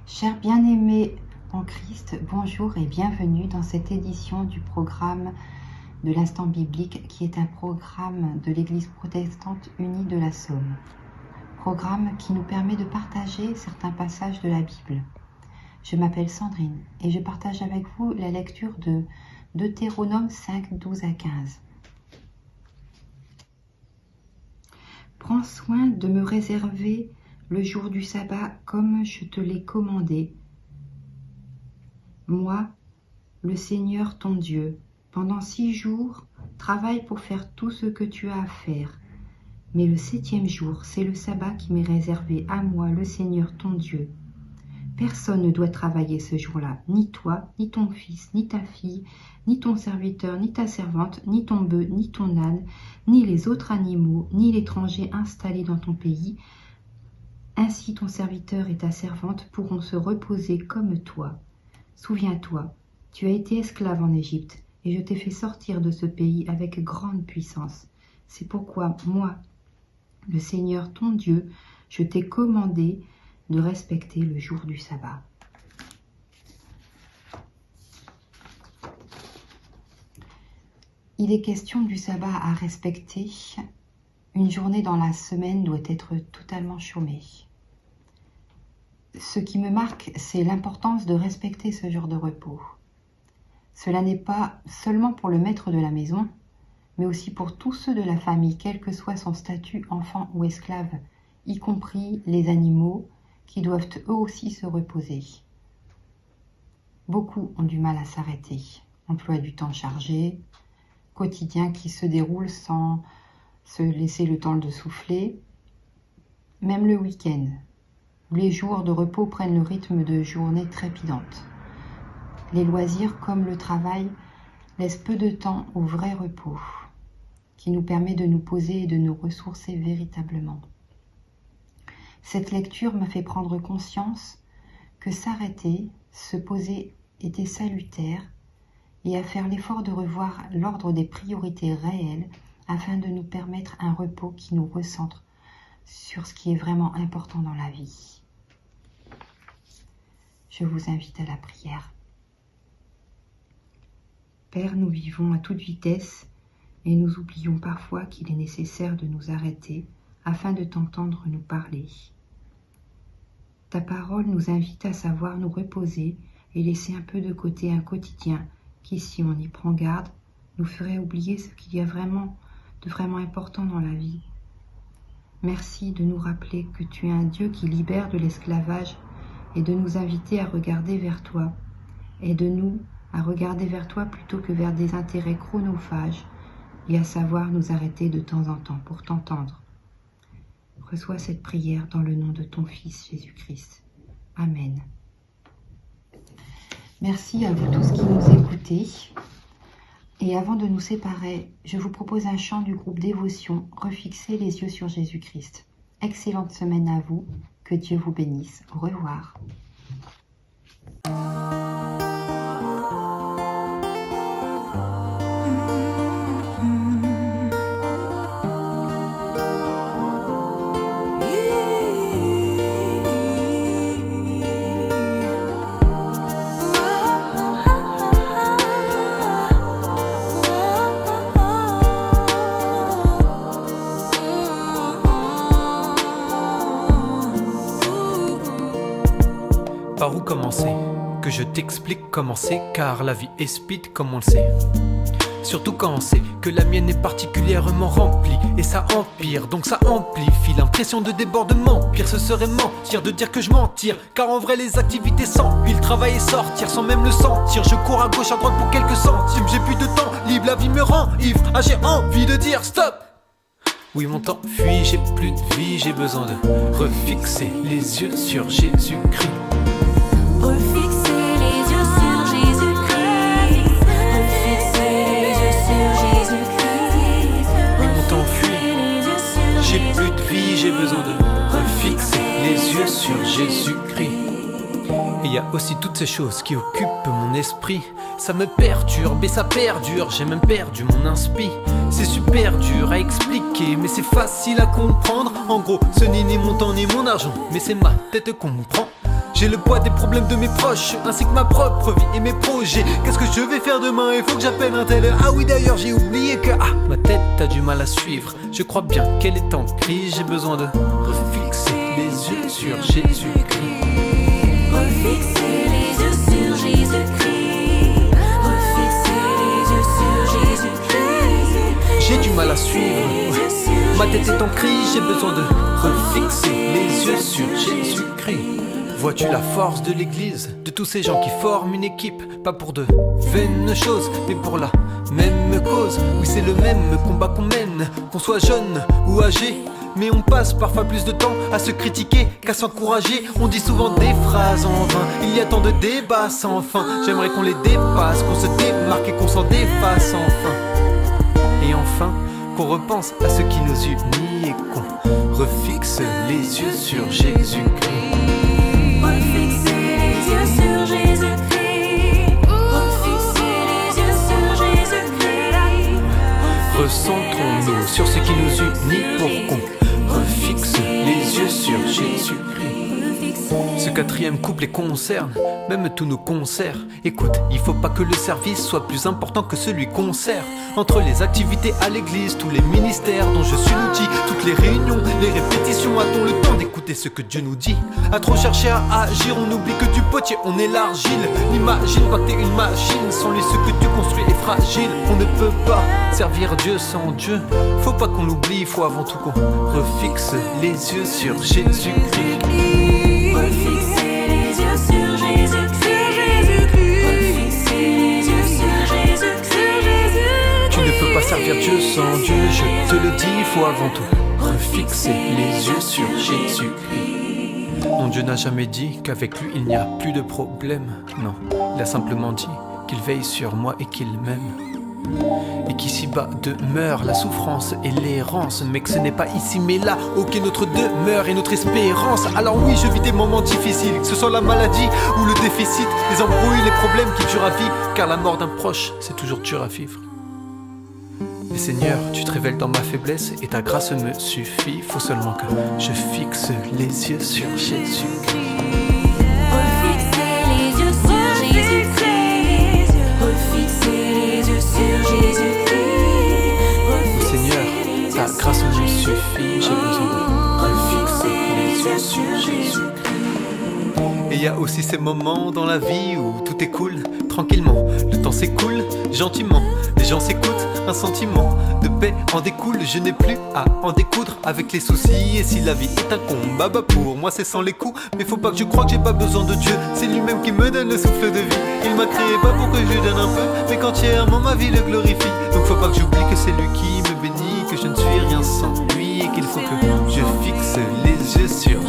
Chers bien-aimés en Christ, bonjour et bienvenue dans cette édition du programme de l'Instant Biblique qui est un programme de l'Église protestante unie de la Somme. Programme qui nous permet de partager certains passages de la Bible. Je m'appelle Sandrine et je partage avec vous la lecture de Deutéronome 5, 12 à 15. Prends soin de me réserver le jour du sabbat comme je te l'ai commandé. Moi, le Seigneur ton Dieu, pendant 6 jours, travaille pour faire tout ce que tu as à faire. Mais le 7e jour, c'est le sabbat qui m'est réservé à moi, le Seigneur ton Dieu. Personne ne doit travailler ce jour-là, ni toi, ni ton fils, ni ta fille, ni ton serviteur, ni ta servante, ni ton bœuf, ni ton âne, ni les autres animaux, ni l'étranger installé dans ton pays. Ainsi ton serviteur et ta servante pourront se reposer comme toi. Souviens-toi, tu as été esclave en Égypte, et je t'ai fait sortir de ce pays avec grande puissance. C'est pourquoi moi, le Seigneur ton Dieu, je t'ai commandé de respecter le jour du sabbat. Il est question du sabbat à respecter. Une journée dans la semaine doit être totalement chômée. Ce qui me marque, c'est l'importance de respecter ce jour de repos. Cela n'est pas seulement pour le maître de la maison, mais aussi pour tous ceux de la famille, quel que soit son statut, enfant ou esclave, y compris les animaux, qui doivent eux aussi se reposer. Beaucoup ont du mal à s'arrêter. Emploi du temps chargé, quotidien qui se déroule sans se laisser le temps de souffler. Même le week-end, où les jours de repos prennent le rythme de journées trépidantes. Les loisirs, comme le travail, laissent peu de temps au vrai repos, qui nous permet de nous poser et de nous ressourcer véritablement. Cette lecture m'a fait prendre conscience que s'arrêter, se poser était salutaire et à faire l'effort de revoir l'ordre des priorités réelles afin de nous permettre un repos qui nous recentre sur ce qui est vraiment important dans la vie. Je vous invite à la prière. Père, nous vivons à toute vitesse et nous oublions parfois qu'il est nécessaire de nous arrêter afin de t'entendre nous parler. Ta parole nous invite à savoir nous reposer et laisser un peu de côté un quotidien qui, si on y prend garde, nous ferait oublier ce qu'il y a de vraiment important dans la vie. Merci de nous rappeler que tu es un Dieu qui libère de l'esclavage et de nous inviter à regarder vers toi. Aide-nous à regarder vers toi plutôt que vers des intérêts chronophages et à savoir nous arrêter de temps en temps pour t'entendre. Reçois cette prière dans le nom de ton Fils Jésus-Christ. Amen. Merci à vous tous qui nous écoutez. Et avant de nous séparer, je vous propose un chant du groupe Dévotion, Refixez les yeux sur Jésus-Christ. Excellente semaine à vous, que Dieu vous bénisse. Au revoir. Par où commencer? Que je t'explique comment c'est, car la vie est speed comme on le sait. Surtout quand on sait que la mienne est particulièrement remplie. Et ça empire, donc ça amplifie l'impression de débordement. Pire ce serait mentir de dire que je m'en tire, car en vrai les activités s'empilent. Travailler, sortir sans même le sentir. Je cours à gauche, à droite pour quelques centimes. J'ai plus de temps libre, la vie me rend ivre. Ah, j'ai envie de dire stop. Oui, mon temps fuit, j'ai plus de vie. J'ai besoin de refixer les yeux sur Jésus-Christ. J'ai plus de vie, j'ai besoin de refixer les yeux sur Jésus-Christ. Et y a aussi toutes ces choses qui occupent mon esprit. Ça me perturbe et ça perdure, j'ai même perdu mon inspi. C'est super dur à expliquer, mais c'est facile à comprendre. En gros, ce n'est ni mon temps ni mon argent, mais c'est ma tête qu'on me prend. J'ai le poids des problèmes de mes proches, ainsi que ma propre vie et mes projets. Qu'est-ce que je vais faire demain? Il faut que j'appelle un tel. Ah oui d'ailleurs j'ai oublié que ma tête a du mal à suivre. Je crois bien qu'elle est en crise. J'ai besoin de refixer les yeux sur Jésus-Christ. Refixer les yeux sur Jésus-Christ. Refixer les yeux sur Jésus-Christ. J'ai du mal à suivre. Ma tête est en crise. J'ai besoin de refixer les yeux sur Jésus-Christ. Vois-tu la force de l'église, de tous ces gens qui forment une équipe, pas pour de vaines choses, mais pour la même cause. Oui, c'est le même combat qu'on mène, qu'on soit jeune ou âgé. Mais on passe parfois plus de temps à se critiquer qu'à s'encourager. On dit souvent des phrases en vain, il y a tant de débats sans fin. J'aimerais qu'on les dépasse, qu'on se démarque et qu'on s'en défasse enfin. Et enfin, qu'on repense à ce qui nous unit et qu'on refixe les yeux sur Jésus-Christ. Refixer les yeux sur Jésus-Christ. Refixer les yeux sur Jésus-Christ. Recentrons-nous sur ce qui nous unit pour qu'on refixe les yeux sur Jésus-Christ. Ce quatrième couplet concerne même tous nos concerts. Écoute, il faut pas que le service soit plus important que celui qu'on sert. Entre les activités à l'église, tous les ministères dont je suis l'outil, toutes les réunions, les répétitions, a-t-on le temps d'écouter ce que Dieu nous dit? À trop chercher à agir, on oublie que du potier on est l'argile. N'imagine pas que t'es une machine, sans lui ce que tu construis est fragile. On ne peut pas servir Dieu sans Dieu. Faut pas qu'on l'oublie, faut avant tout qu'on refixe les yeux sur Jésus-Christ. Refixer les yeux sur Jésus-Christ. Refixer les yeux sur Jésus-Christ. Tu ne peux pas servir Dieu sans Dieu, je te le dis, faut avant tout refixer les yeux sur Jésus-Christ. Mon Dieu n'a jamais dit qu'avec lui il n'y a plus de problème. Non, il a simplement dit qu'il veille sur moi et qu'il m'aime. Et qu'ici-bas demeure la souffrance et l'errance, mais que ce n'est pas ici mais là, ok, notre demeure et notre espérance. Alors oui, je vis des moments difficiles, que ce soit la maladie ou le déficit, les embrouilles, les problèmes qui durent à vivre, car la mort d'un proche, c'est toujours dur à vivre. Mais Seigneur, tu te révèles dans ma faiblesse et ta grâce me suffit. Faut seulement que je fixe les yeux sur Jésus-Christ. Refixer les yeux sur Jésus-Christ. Refixer les yeux sur Jésus-Christ. Seigneur, ta grâce me suffit. J'ai besoin de refixer les yeux sur Jésus-Christ. Et il y a aussi ces moments dans la vie où tout est cool, tranquillement. Le temps s'écoule gentiment, les gens s'écoutent, un sentiment de paix en découle. Je n'ai plus à en découdre avec les soucis. Et si la vie est un combat, bah pour moi c'est sans les coups. Mais faut pas que je croie que j'ai pas besoin de Dieu, c'est lui-même qui me donne le souffle de vie. Il m'a créé pas pour que je lui donne un peu, mais qu'entièrement ma vie le glorifie. Donc faut pas que j'oublie que c'est lui qui me bénit, que je ne suis rien sans lui et qu'il faut que je fixe les yeux sur